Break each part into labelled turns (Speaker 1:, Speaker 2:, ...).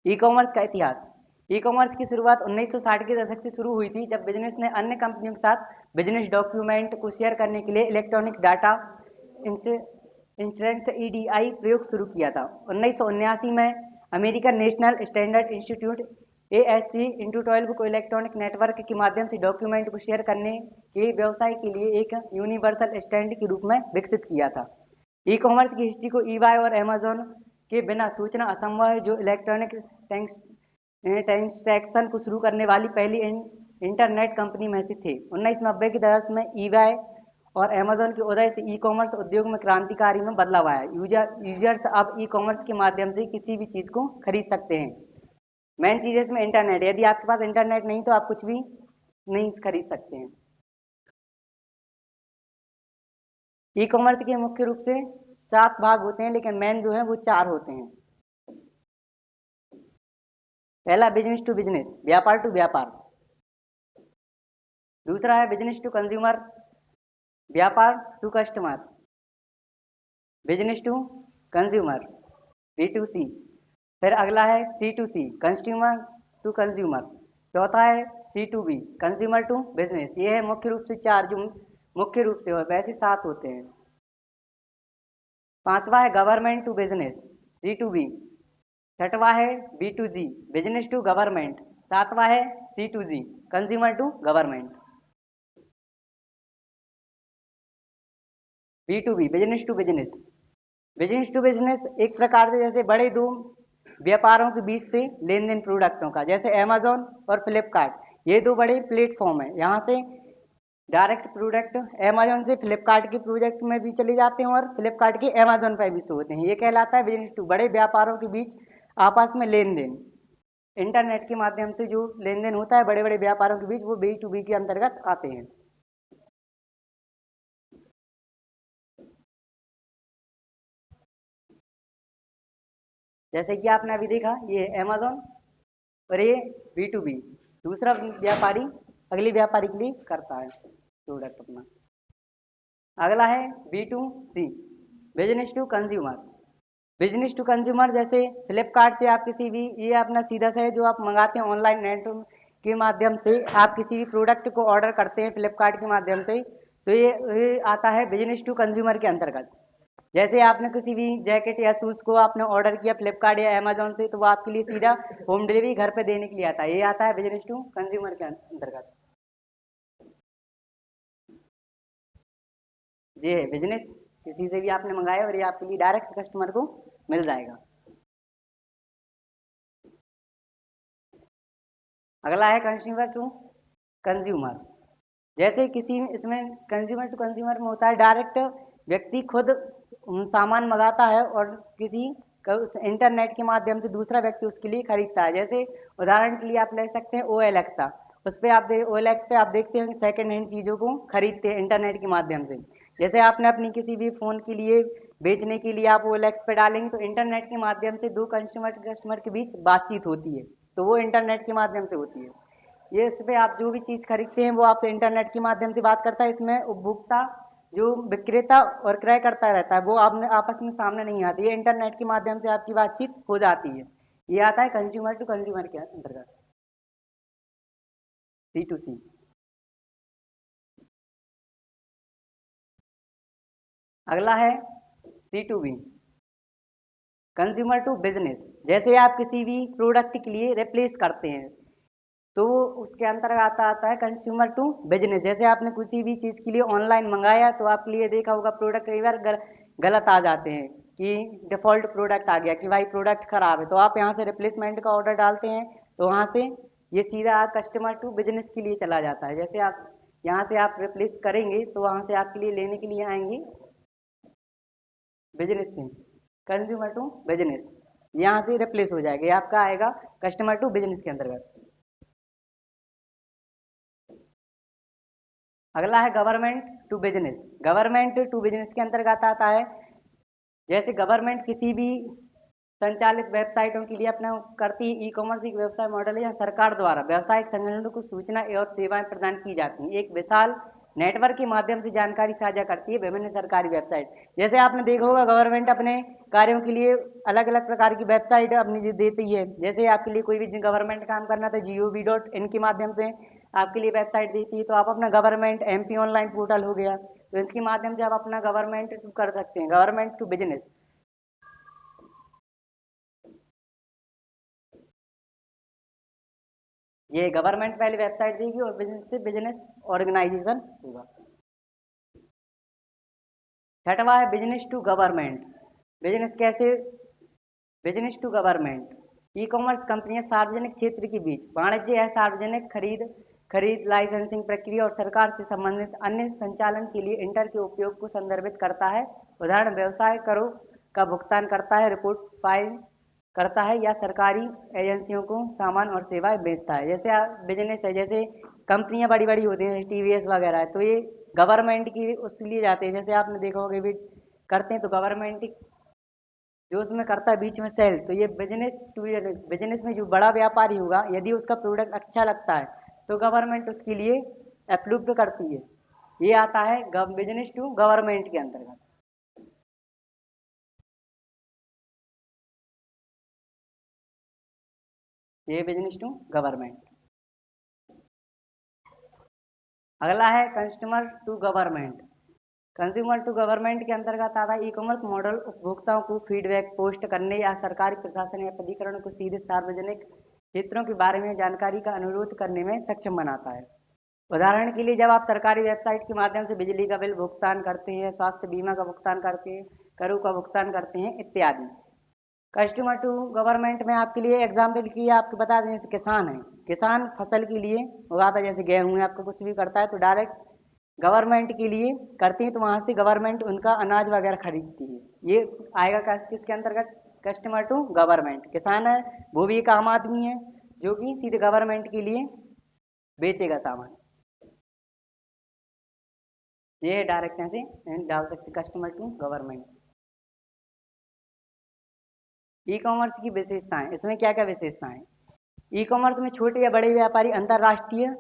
Speaker 1: E commerce का इतिहास। ई commerce की शुरुआत 1960 के दशक से शुरू हुई थी, जब बिजनेस ने अन्य कंपनियों के साथ बिजनेस डॉक्यूमेंट को शेयर करने के लिए इलेक्ट्रॉनिक डाटा इंटरेंट ईडीआई प्रयोग शुरू किया था। 1979 में American national standard institute ASC into 12 को इलेक्ट्रॉनिक नेटवर्क के माध्यम से डॉक्यूमेंट को शेयर करने के व्यवसाय के लिए एक यूनिवर्सल स्टैंडर्ड के रूप में विकसित किया था। ई कॉमर्स की हिस्ट्री को ईबाय और अमेजोन के बिना सूचना असंभव है, जो इलेक्ट्रॉनिक ट्रांजैक्शन को शुरू करने वाली पहली इंटरनेट कंपनी में से थे। 1990 के दशक में ईबाय और अमेजोन के उदय से ई कॉमर्स उद्योग में क्रांतिकारी में बदलाव आया। यूजर्स अब ई कॉमर्स के माध्यम से किसी भी चीज़ को खरीद सकते हैं। मेन चीज़ है इसमें इंटरनेट। यदि आपके पास इंटरनेट नहीं तो आप कुछ भी नहीं खरीद सकते हैं। ई कॉमर्स के मुख्य रूप से 7 भाग होते हैं, लेकिन मेन जो है वो 4 होते हैं। पहला बिजनेस टू बिजनेस, व्यापार टू व्यापार। दूसरा है बिजनेस टू कंज्यूमर, व्यापार to customer. Business to consumer, B to C. फिर अगला है C to C, consumer to consumer. चौथा है C to B, consumer to business. ये है मुख्य रूप से 4 जो मुख्य रूप से, और वैसे 7 होते हैं। पांचवा है government to business, C to B. छठवा है B to G, business to government. सातवां है C to G, consumer to government. B to B, business to business. Business to business एक प्रकार से जैसे बड़े दो व्यापारों के बीच से लेन देन प्रोडक्टों का, जैसे अमेजोन और फ्लिपकार्ट, ये दो बड़े प्लेटफॉर्म है। यहाँ से डायरेक्ट प्रोडक्ट अमेजोन से फ्लिपकार्ट के प्रोजेक्ट में भी चले जाते हैं और फ्लिपकार्ट के अमेजोन पर भी शो होते हैं। ये कहलाता है बिजनेस टू, बड़े व्यापारों के बीच आपस में लेन देन। इंटरनेट के माध्यम से जो लेन देन होता है बड़े बड़े व्यापारों के बीच, वो बी टू बी के अंतर्गत आते हैं। जैसे कि आपने अभी देखा, ये अमेजोन और ये बी टू बी, दूसरा व्यापारी अगले व्यापारी के लिए करता है प्रोडक्ट अपना। अगला है B to C, business to consumer. Business to consumer जैसे फ्लिपकार्ट से आप किसी भी, ये अपना सीधा सा है जो आप मंगाते हैं ऑनलाइन नेट के माध्यम से, आप किसी भी प्रोडक्ट को ऑर्डर करते हैं फ्लिपकार्ट के माध्यम से, तो ये आता है बिजनेस टू कंज्यूमर के अंतर्गत। जैसे आपने किसी भी जैकेट या शूज़ को आपने ऑर्डर किया फ्लिपकार्ट या अमेजोन से, तो वो आपके लिए सीधा होम डिलीवरी घर पे देने के लिए आता है। ये आता है बिजनेस टू कंज्यूमर के अंतर्गत। ये है बिजनेस, किसी से भी आपने मंगाया और ये आपके लिए डायरेक्ट कस्टमर को मिल जाएगा। अगला है कंज्यूमर टू कंज्यूमर। जैसे किसी इसमें कंज्यूमर टू कंज्यूमर में होता है डायरेक्ट व्यक्ति खुद सामान मंगाता है और किसी उस इंटरनेट के माध्यम से दूसरा व्यक्ति उसके लिए खरीदता है। जैसे उदाहरण के लिए आप ले सकते हैं ओ एल एक्सा। उस पर आप ओ एल एक्स पे आप देखते हैं कि सेकेंड हैंड चीज़ों को खरीदते हैं इंटरनेट के माध्यम से। जैसे आपने अपनी किसी भी फ़ोन के लिए बेचने के लिए आप ओ एल एक्स पे डालेंगे, तो इंटरनेट के माध्यम से दो कस्टमर के बीच बातचीत होती है, तो वो इंटरनेट के माध्यम से होती है। ये इस पे आप जो भी चीज़ खरीदते हैं वो आपसे इंटरनेट के माध्यम से बात करता है। इसमें उपभोक्ता जो विक्रेता और क्रय करता रहता है वो आपने आपस में सामने नहीं आती, ये इंटरनेट के माध्यम से आपकी बातचीत हो जाती है। ये आता है कंज्यूमर टू कंज्यूमर के अंतर्गत, सी टू सी। अगला है C to B, consumer to business. जैसे आप किसी भी प्रोडक्ट के लिए रिप्लेस करते हैं, तो उसके अंतर्गत आता है कंज्यूमर टू बिजनेस। जैसे आपने किसी भी चीज़ के लिए ऑनलाइन मंगाया, तो आपके लिए देखा होगा प्रोडक्ट कई बार गलत आ जाते हैं कि डिफ़ॉल्ट प्रोडक्ट आ गया कि भाई प्रोडक्ट ख़राब है, तो आप यहाँ से रिप्लेसमेंट का ऑर्डर डालते हैं, तो वहाँ से ये सीधा कस्टमर टू बिजनेस के लिए चला जाता है। जैसे आप यहाँ से आप रिप्लेस करेंगे तो वहाँ से आपके लिए लेने के लिए आएंगे बिजनेस से, कंज्यूमर टू बिजनेस, यहाँ से रिप्लेस हो जाएगा, ये आपका आएगा कस्टमर टू बिजनेस के अंतर्गत। अगला है government to business. Government to business के अंतर्गत आता है, जैसे गवर्नमेंट किसी भी संचालित वेबसाइटों के लिए अपना करती है। ई कॉमर्स एक व्यवसाय मॉडल है, यहाँ सरकार द्वारा व्यावसायिक संगठनों को सूचना और सेवाएं प्रदान की जाती हैं। एक विशाल नेटवर्क के माध्यम से जानकारी साझा करती है विभिन्न सरकारी वेबसाइट। जैसे आपने देखा होगा गवर्नमेंट अपने कार्यों के लिए अलग अलग प्रकार की वेबसाइट अपनी देती है। जैसे आपके लिए कोई भी गवर्नमेंट काम करना तो gov.in के माध्यम से आपके लिए वेबसाइट देती है। तो आप अपना गवर्नमेंट MP ऑनलाइन पोर्टल हो गया, तो इसके माध्यम से आप अपना गवर्नमेंट कर सकते हैं, गवर्नमेंट टू बिजनेस। ये गवर्नमेंट पहले वेबसाइट देगी और बिजनेस से बिजनेस ऑर्गेनाइजेशन होगा। छठवा है बिजनेस टू गवर्नमेंट। बिजनेस कैसे, business to government e commerce कंपनियां सार्वजनिक क्षेत्र के बीच वाणिज्य या सार्वजनिक खरीद लाइसेंसिंग प्रक्रिया और सरकार से संबंधित अन्य संचालन के लिए इंटर के उपयोग को संदर्भित करता है। उदाहरण व्यवसाय करों का भुगतान करता है, रिपोर्ट फाइल करता है या सरकारी एजेंसियों को सामान और सेवाएं बेचता है। जैसे बिजनेस है, जैसे कंपनियां बड़ी बड़ी होती हैं TVS वगैरह है, तो ये गवर्नमेंट की उसके लिए जाते हैं। जैसे आपने देखा होगा भी करते हैं तो गवर्नमेंट जो उसमें करता है बीच में सेल। तो ये बिजनेस टू बिजनेस में जो बड़ा व्यापारी होगा यदि उसका प्रोडक्ट अच्छा लगता है तो गवर्नमेंट उसके लिए अप्रूव करती है। ये आता है बिजनेस टू गवर्नमेंट के अंतर्गत। ये बिजनेस टू गवर्नमेंट। अगला है consumer to government. Consumer to government के अंतर्गत आता है ई कॉमर्स मॉडल उपभोक्ताओं को फीडबैक पोस्ट करने या सरकारी प्रशासन या प्राधिकरण को सीधे सार्वजनिक क्षेत्रों के बारे में जानकारी का अनुरोध करने में सक्षम बनाता है। उदाहरण के लिए जब आप सरकारी वेबसाइट के माध्यम से बिजली का बिल भुगतान करते हैं, स्वास्थ्य बीमा का भुगतान करते हैं, करों का भुगतान करते हैं इत्यादि। कस्टमर टू गवर्नमेंट में आपके लिए एग्जाम्पल की आपको बता दें, जैसे किसान है, किसान फसल के लिए उगाता है, जैसे गेहूँ है आपका कुछ भी करता है तो डायरेक्ट गवर्नमेंट के लिए करते हैं, तो वहाँ से गवर्नमेंट उनका अनाज वगैरह खरीदती है। ये आएगा किसके अंतर्गत, कस्टमर टू गवर्नमेंट। किसान है वो भी एक आम आदमी है जो कि सीधे गवर्नमेंट के लिए बेचेगा सामान। ये डायरेक्ट यहाँ से डाल सकते customer to government. E commerce की विशेषताएं, इसमें क्या क्या विशेषताएं। ई कॉमर्स में छोटे या बड़े व्यापारी अंतर्राष्ट्रीय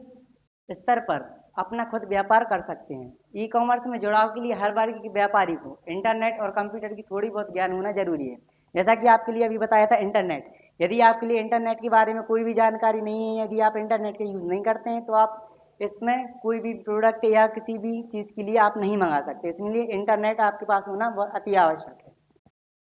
Speaker 1: स्तर पर अपना खुद व्यापार कर सकते हैं। ई कॉमर्स में जुड़ाव के लिए हर वर्ग के व्यापारी को इंटरनेट और कंप्यूटर की थोड़ी बहुत ज्ञान होना जरूरी है। जैसा कि आपके लिए अभी बताया था इंटरनेट, यदि आपके लिए इंटरनेट के बारे में कोई भी जानकारी नहीं है, यदि आप इंटरनेट का यूज़ नहीं करते हैं तो आप इसमें कोई भी प्रोडक्ट या किसी भी चीज़ के लिए आप नहीं मंगा सकते। इसलिए इंटरनेट आपके पास होना बहुत अति आवश्यक है।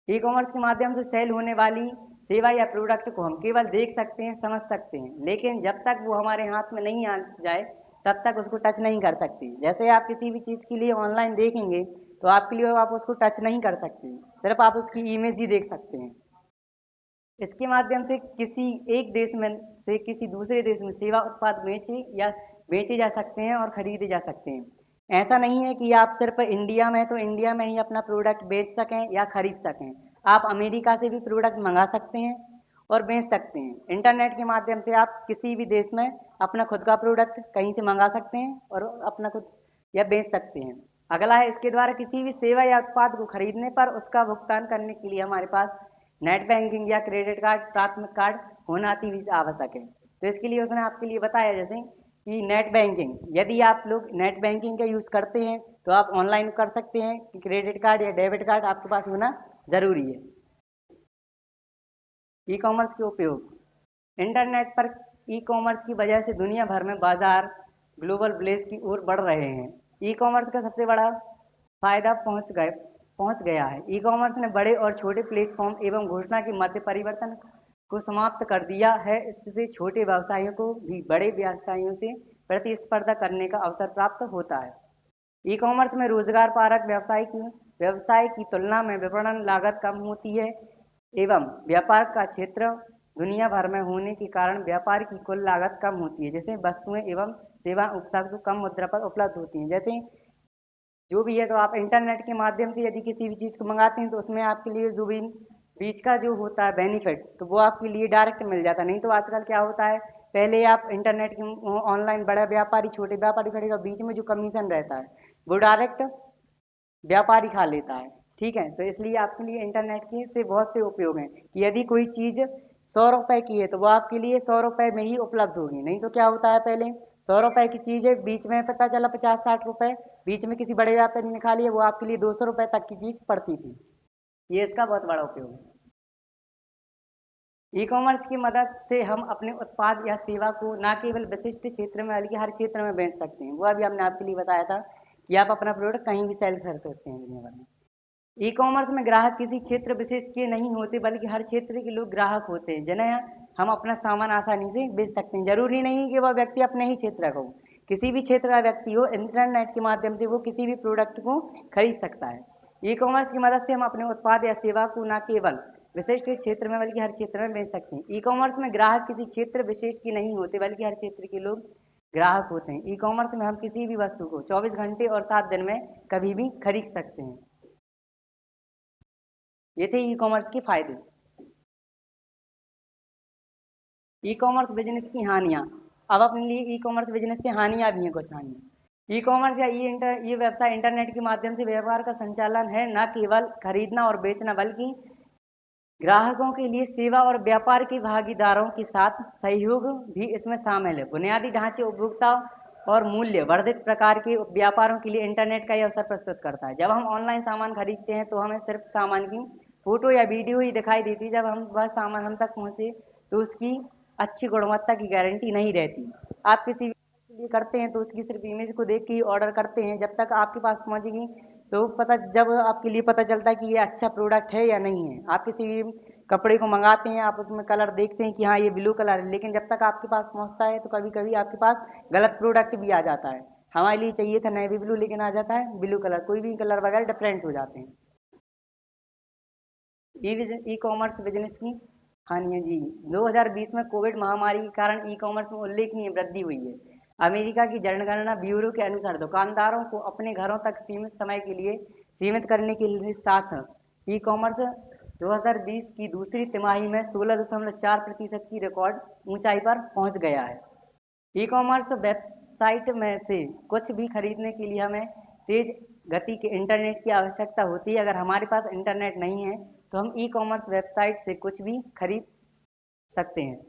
Speaker 1: ई कॉमर्स के माध्यम से सेल होने वाली सेवा या प्रोडक्ट को हम केवल देख सकते हैं, समझ सकते हैं, लेकिन जब तक वो हमारे हाथ में नहीं आ जाए तब तक उसको टच नहीं कर सकते। जैसे आप किसी भी चीज़ के लिए ऑनलाइन देखेंगे तो आपके लिए आप उसको टच नहीं कर सकते, सिर्फ आप उसकी इमेज ही देख सकते हैं। इसके माध्यम से किसी एक देश में से किसी दूसरे देश में सेवा उत्पाद बेचे जा सकते हैं और खरीदे जा सकते हैं। ऐसा नहीं है कि आप सिर्फ इंडिया में तो इंडिया में ही अपना प्रोडक्ट बेच सकें या खरीद सकें। आप अमेरिका से भी प्रोडक्ट मंगा सकते हैं और बेच सकते हैं। इंटरनेट के माध्यम से आप किसी भी देश में अपना खुद का प्रोडक्ट कहीं से मंगा सकते हैं और अपना खुद या बेच सकते हैं। अगला है, इसके द्वारा किसी भी सेवा या उत्पाद को खरीदने पर उसका भुगतान करने के लिए हमारे पास नेट बैंकिंग या क्रेडिट कार्ड, प्राथमिक कार्ड होना अति आवश्यक है। तो इसके लिए उसने आपके लिए बताया जैसे कि नेट बैंकिंग, यदि आप लोग नेट बैंकिंग का यूज़ करते हैं तो आप ऑनलाइन कर सकते हैं कि क्रेडिट कार्ड या डेबिट कार्ड आपके पास होना ज़रूरी है। ई कॉमर्स के उपयोग, इंटरनेट पर ई कॉमर्स की वजह से दुनिया भर में बाजार ग्लोबल विलेज की ओर बढ़ रहे हैं। ई कॉमर्स का सबसे बड़ा फायदा पहुंच गया है। ई कॉमर्स ने बड़े और छोटे प्लेटफॉर्म एवं घोषणा के मध्य परिवर्तन को समाप्त कर दिया है। इससे छोटे व्यवसायियों को भी बड़े व्यवसायियों से प्रतिस्पर्धा करने का अवसर प्राप्त होता है। ई कॉमर्स में रोजगार परक व्यवसाय की तुलना में विपणन लागत कम होती है एवं व्यापार का क्षेत्र दुनिया भर में होने के कारण व्यापार की कुल लागत कम होती है। जैसे वस्तुएं एवं सेवा उपभोक्ता कम मुद्रा पर उपलब्ध होती हैं। जैसे जो भी है, तो आप इंटरनेट के माध्यम से यदि किसी भी चीज़ को मंगाते हैं तो उसमें आपके लिए जो भी बीच का जो होता है बेनिफिट, तो वो आपके लिए डायरेक्ट मिल जाता है। नहीं तो आजकल क्या होता है, पहले आप इंटरनेट की ऑनलाइन बड़ा व्यापारी छोटे व्यापारी खड़ेगा, बीच में जो कमीशन रहता है वो डायरेक्ट व्यापारी खा लेता है। ठीक है, तो इसलिए आपके लिए इंटरनेट के से बहुत से उपयोग हैं कि यदि कोई चीज़ 100 रुपए की है तो वो आपके लिए 100 रुपए में ही उपलब्ध होगी। नहीं तो क्या होता है, पहले 100 रुपए की चीज़ है, बीच में पता चला 50-60 रुपए, बीच में किसी बड़े व्यापारी ने खा लिया, वो आपके लिए 200 रुपए तक की चीज़ पड़ती थी। ये इसका बहुत बड़ा उपयोग है। ई कॉमर्स की मदद से हम अपने उत्पाद या सेवा को न केवल विशिष्ट क्षेत्र में बल्कि हर क्षेत्र में बेच सकते हैं। वो अभी हमने आपके लिए बताया था कि आप अपना प्रोडक्ट कहीं भी सेल कर सकते हैं दुनिया भर में। ई कॉमर्स में ग्राहक किसी क्षेत्र विशेष के नहीं होते बल्कि हर क्षेत्र के लोग ग्राहक होते हैं जिन्हें हम अपना सामान आसानी से बेच सकते हैं। जरूरी नहीं कि वह व्यक्ति अपने ही क्षेत्र का हो, किसी भी क्षेत्र का व्यक्ति हो, इंटरनेट के माध्यम से वो किसी भी प्रोडक्ट को खरीद सकता है। ई कॉमर्स की मदद से हम अपने उत्पाद या सेवा को न केवल विशिष्ट क्षेत्र में बल्कि हर क्षेत्र में बेच सकते हैं। ई कॉमर्स में ग्राहक किसी क्षेत्र विशेष के नहीं होते बल्कि हर क्षेत्र के लोग ग्राहक होते हैं। ई कॉमर्स में हम किसी भी वस्तु को 24 घंटे और 7 दिन में कभी भी खरीद सकते हैं। ये थे ई कॉमर्स के फायदे। ई कॉमर्स बिजनेस की हानियाँ। अब अपने लिए ई कॉमर्स बिजनेस की हानियाँ भी हैं कुछ हानियाँ। ई कॉमर्स या ये व्यवसाय इंटरनेट के माध्यम से व्यापार का संचालन है, न केवल खरीदना और बेचना बल्कि ग्राहकों के लिए सेवा और व्यापार के भागीदारों के साथ सहयोग भी इसमें शामिल है। बुनियादी ढांचे, उपभोक्ता और मूल्य वर्धित प्रकार के व्यापारों के लिए इंटरनेट का यह अवसर प्रस्तुत करता है। जब हम ऑनलाइन सामान खरीदते हैं तो हमें सिर्फ सामान की फोटो या वीडियो ही दिखाई देती है। जब हम वह सामान हम तक पहुंचे तो उसकी अच्छी गुणवत्ता की गारंटी नहीं रहती। आप किसी भी लिए करते हैं तो उसकी सिर्फ इमेज को देख के ही ऑर्डर करते हैं। जब तक आपके पास पहुंचेगी तो जब आपके लिए पता चलता है कि ये अच्छा प्रोडक्ट है या नहीं है। आप किसी भी कपड़े को मंगाते हैं, आप उसमें कलर देखते हैं कि हाँ ये ब्लू कलर है, लेकिन जब तक आपके पास पहुंचता है तो कभी कभी आपके पास गलत प्रोडक्ट भी आ जाता है। हमारे लिए चाहिए था नेवी ब्लू, लेकिन आ जाता है ब्लू कलर, कोई भी कलर वगैरह डिफरेंट हो जाते हैं। ई कॉमर्स बिजनेस की हानियाँ जी। 2020 में कोविड महामारी के कारण ई कॉमर्स में उल्लेखनीय वृद्धि हुई है। अमेरिका की जनगणना ब्यूरो के अनुसार दुकानदारों को अपने घरों तक सीमित समय के लिए सीमित करने के साथ ई कॉमर्स 2020 की दूसरी तिमाही में 16.4% की रिकॉर्ड ऊंचाई पर पहुंच गया है। ई कॉमर्स वेबसाइट में से कुछ भी खरीदने के लिए हमें तेज गति के इंटरनेट की आवश्यकता होती है। अगर हमारे पास इंटरनेट नहीं है तो हम ई कॉमर्स वेबसाइट से कुछ भी खरीद सकते हैं।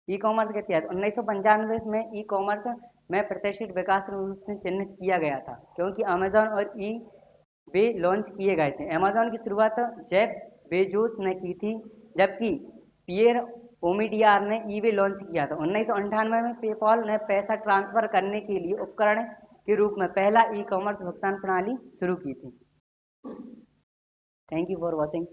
Speaker 1: ई कॉमर्स का इतिहास 1995 में ई कॉमर्स में प्रतिष्ठित विकास के रूप में चिन्हित किया गया था, क्योंकि अमेजॉन और ई वे लॉन्च किए गए थे। अमेजॉन की शुरुआत जेफ बेजोस ने की थी, जबकि पियर ओमिडियार ने ईबे लॉन्च किया था। 1998 में पेपॉल ने पैसा ट्रांसफर करने के लिए उपकरण के रूप में पहला ई कॉमर्स भुगतान प्रणाली शुरू की थी। Thank you for watching.